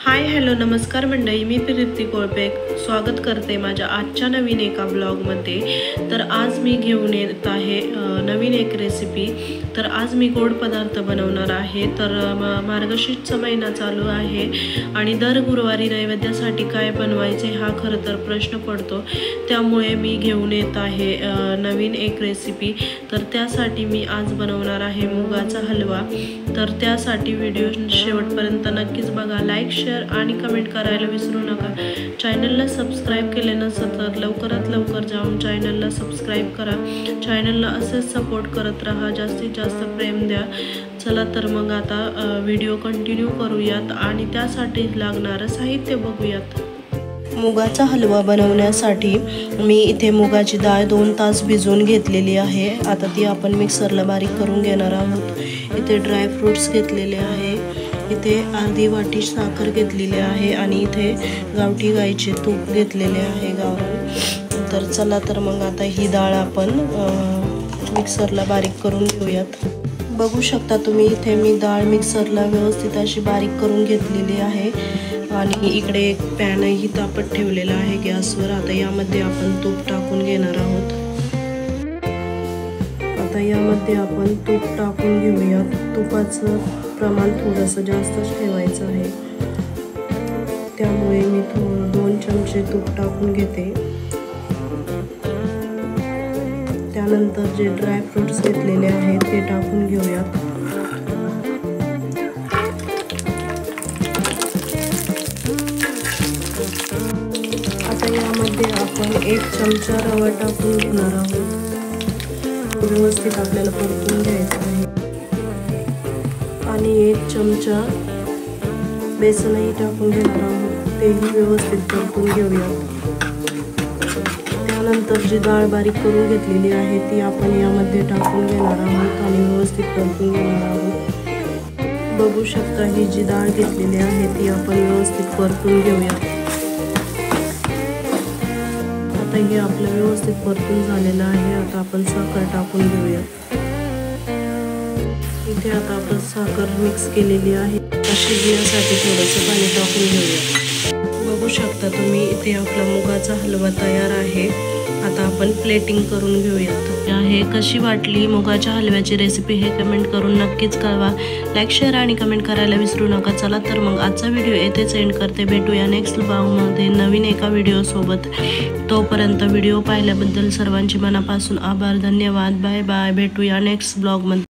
Hi hello नमस्कार मंडळी, मी प्रीती कोळपे स्वागत करते माझ्या आजच्या नवीन एका ब्लॉगमध्ये। तर आज मी घेऊन येत आहे नवीन एक रेसिपी। तर आज मी गोड पदार्थ बनवणार आहे। तर मार्गशीर्ष महिना चालू आहे आणि दर गुरुवारी नैवेद्यासाठी काय बनवायचे हा खरं तर प्रश्न पडतो, त्यामुळे मी घेऊन येत आहे नवीन एक रेसिपी। तर त्यासाठी मी आज बनवणार आहे मुगाचा हलवा। तर त्यासाठी व्हिडिओ शेवटपर्यंत नक्कीच बघा, लाईक शेअर आणि कमेंट करायला विसरू नका। चॅनलला सबस्क्राइब केले नसेल तर लवकरात लवकर जाऊन चॅनलला सबस्क्राइब करा। चॅनलला असेच सपोर्ट करत राहा, जास्तीत जास्त प्रेम द्या। चला तर मग आता व्हिडिओ कंटिन्यू करूयात आणि त्यासाठी लागणारं साहित्य बघूयात। मुगाचा हलवा बनवण्यासाठी मी इथे मुगाची डाळ 2 तास भिजवून घेतलेली आहे। आता ती आपण मिक्सरला बारीक करून घेणार आहोत। इथे ड्राय फ्रूट्स घेतलेले आहे, इथे अर्धी वाटी साखर घेतलेली आहे आणि इथे गावठी गाईचे तूप घेतलेले आहे गावरान। तर चला तर मग आता ही डाळ आपण मिक्सरला बारीक करून घेऊयात। बघू शकता तुम्ही इथे मी डाळ मिक्सरला व्यवस्थित अशी बारीक करून घेतलेली आहे आणि इकडे एक पॅनही तापत ठेवलेला आहे गॅसवर। आता यामध्ये आपण तूप टाकून घेणार आहोत। आता यामध्ये आपण तूप टाकून घेऊयात। तुपाचं प्रमाण थोडंसं जास्तच ठेवायचं आहे, त्यामुळे मी 2 चमचे तूप टाकून घेते। त्यानंतर जे ड्राय फ्रूट्स घेतलेले आहेत ते टाकून घेऊयात। आता यामध्ये आपण 1 चमचा रवा टाकून घेणार आहोत। व्यवस्थित आपल्याला परतून घ्यायचं आहे आणि 1 चमचा बेसनही टाकून घेणार आहोत, तेही व्यवस्थित परतून घेऊयात। त्यानंतर जी डाळ बारीक करून घेतलेली आहे ती आपण यामध्ये टाकून घेणार आहोत आणि व्यवस्थित परतून घेणार आहोत। बघू शकता ही जी डाळ घेतलेली आहे ती आपण व्यवस्थित परतून घेऊयात। आता हे आपलं व्यवस्थित परतून झालेलं आहे। आता आपण साखर टाकून घेऊयात। इथे आता आपण साखर मिक्स केलेली आहे, शिजण्यासाठी थोडंसं पाणी टाकून घेऊया। बघू शकता तुम्ही इथे आपला मुगाचा हलवा तयार आहे। आता आपण प्लेटिंग करून घेऊयात। हे कशी वाटली मुगाच्या हलव्याची रेसिपी हे कमेंट करून नक्कीच कळवा। लाईक शेअर आणि कमेंट करायला विसरू नका। चला तर मग आजचा व्हिडिओ येथेच एंड करते। भेटूया नेक्स्ट ब्लॉगमध्ये नवीन एका व्हिडिओ सोबत। तोपर्यंत व्हिडिओ पाहिल्याबद्दल सर्वांचे मनापासून आभार, धन्यवाद, बाय बाय। भेटूया नेक्स्ट ब्लॉगमध्ये।